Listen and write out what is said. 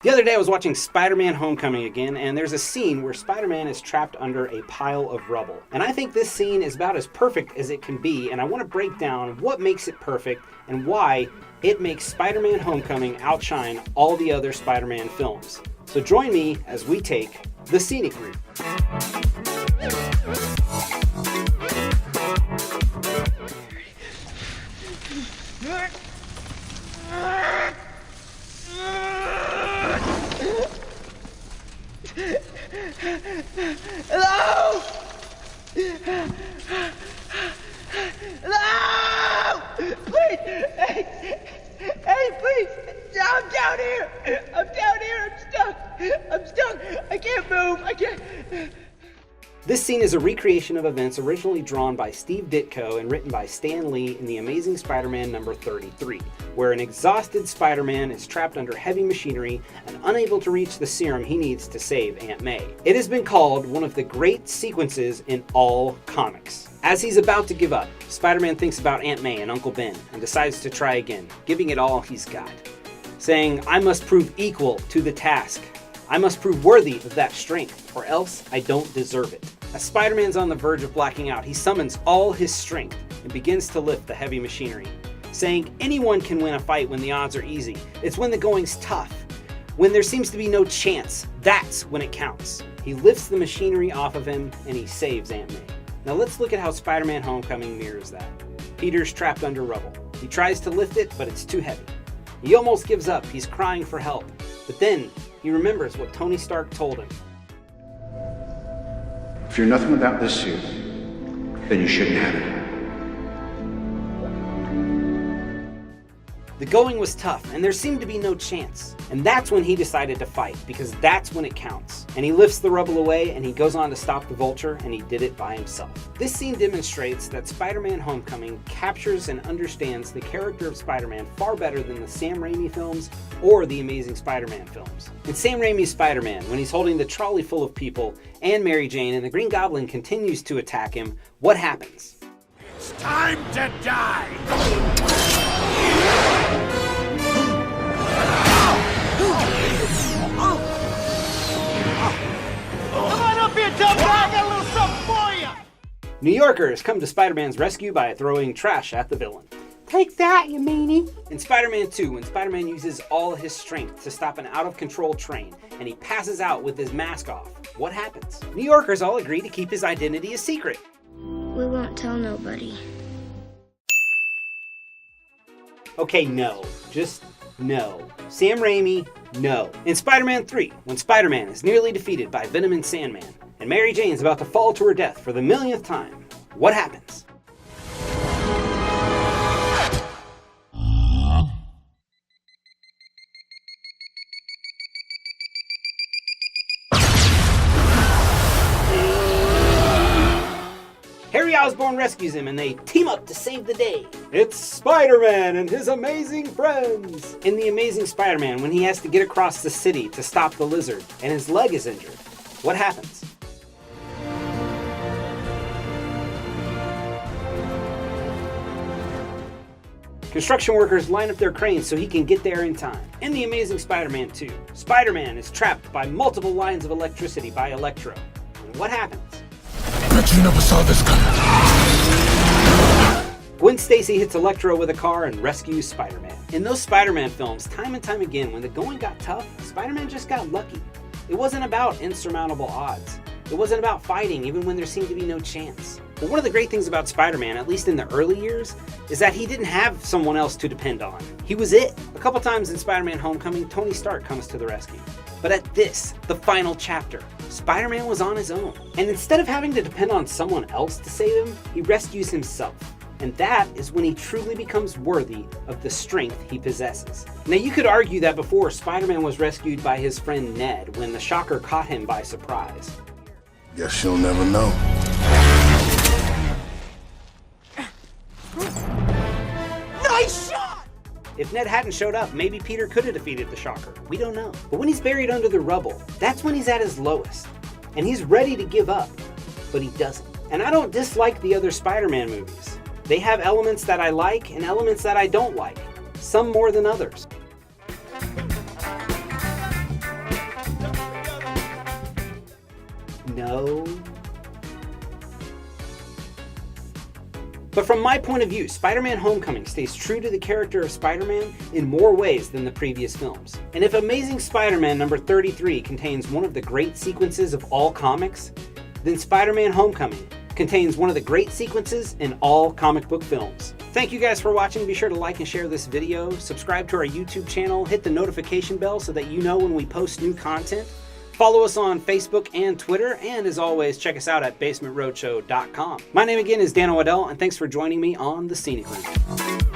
The other day I was watching Spider-Man Homecoming again, and there's a scene where Spider-Man is trapped under a pile of rubble. And I think this scene is about as perfect as it can be, and I want to break down what makes it perfect and why it makes Spider-Man Homecoming outshine all the other Spider-Man films. So join me as we take the scenic route. Hello! Hello! Please! Hey, please! I'm down here! I'm stuck! I can't move! This scene is a recreation of events originally drawn by Steve Ditko and written by Stan Lee in The Amazing Spider-Man number 33, where an exhausted Spider-Man is trapped under heavy machinery and unable to reach the serum he needs to save Aunt May. It has been called one of the great sequences in all comics. As he's about to give up, Spider-Man thinks about Aunt May and Uncle Ben and decides to try again, giving it all he's got, saying, "I must prove equal to the task. I must prove worthy of that strength, or else I don't deserve it." As Spider-Man's on the verge of blacking out, he summons all his strength and begins to lift the heavy machinery, saying anyone can win a fight when the odds are easy. It's when the going's tough. When there seems to be no chance, that's when it counts. He lifts the machinery off of him and he saves Aunt May. Now let's look at how Spider-Man Homecoming mirrors that. Peter's trapped under rubble. He tries to lift it, but it's too heavy. He almost gives up. He's crying for help. But then he remembers what Tony Stark told him. If you're nothing without this suit, then you shouldn't have it. The going was tough, and there seemed to be no chance. And that's when he decided to fight, because that's when it counts. And he lifts the rubble away, and he goes on to stop the Vulture, and he did it by himself. This scene demonstrates that Spider-Man Homecoming captures and understands the character of Spider-Man far better than the Sam Raimi films or the Amazing Spider-Man films. In Sam Raimi's Spider-Man, when he's holding the trolley full of people and Mary Jane, and the Green Goblin continues to attack him, what happens? It's time to die! Come on up here, dumb guy! I got a little something for you! New Yorkers come to Spider-Man's rescue by throwing trash at the villain. Take that, you meanie! In Spider-Man 2, when Spider-Man uses all his strength to stop an out-of-control train, and he passes out with his mask off, what happens? New Yorkers all agree to keep his identity a secret. We won't tell nobody. Okay, no. Just no. Sam Raimi, no. In Spider-Man 3, when Spider-Man is nearly defeated by Venom and Sandman, and Mary Jane's about to fall to her death for the millionth time, what happens? Harry Osborn rescues him and they team up to save the day. It's Spider-Man and his amazing friends! In The Amazing Spider-Man, when he has to get across the city to stop the lizard and his leg is injured, what happens? Construction workers line up their cranes so he can get there in time. In The Amazing Spider-Man 2, Spider-Man is trapped by multiple lines of electricity by Electro. And what happens? Bet you never saw this coming. Gwen Stacy hits Electro with a car and rescues Spider-Man. In those Spider-Man films, time and time again, when the going got tough, Spider-Man just got lucky. It wasn't about insurmountable odds. It wasn't about fighting even when there seemed to be no chance. But one of the great things about Spider-Man, at least in the early years, is that he didn't have someone else to depend on. He was it. A couple times in Spider-Man Homecoming, Tony Stark comes to the rescue. But at this, the final chapter, Spider-Man was on his own. And instead of having to depend on someone else to save him, he rescues himself. And that is when he truly becomes worthy of the strength he possesses. Now you could argue that before, Spider-Man was rescued by his friend Ned when the Shocker caught him by surprise. Guess you'll never know. Nice shot! If Ned hadn't showed up, maybe Peter could have defeated the Shocker. We don't know. But when he's buried under the rubble, that's when he's at his lowest. And he's ready to give up, but he doesn't. And I don't dislike the other Spider-Man movies. They have elements that I like and elements that I don't like, some more than others. No. But from my point of view, Spider-Man Homecoming stays true to the character of Spider-Man in more ways than the previous films. And if Amazing Spider-Man number 33 contains one of the great sequences of all comics, then Spider-Man Homecoming contains one of the great sequences in all comic book films. Thank you guys for watching. Be sure to like and share this video, subscribe to our YouTube channel, hit the notification bell so that you know when we post new content. Follow us on Facebook and Twitter, and as always, check us out at basementroadshow.com. My name again is Danno Waddell, and thanks for joining me on the Scenic Room.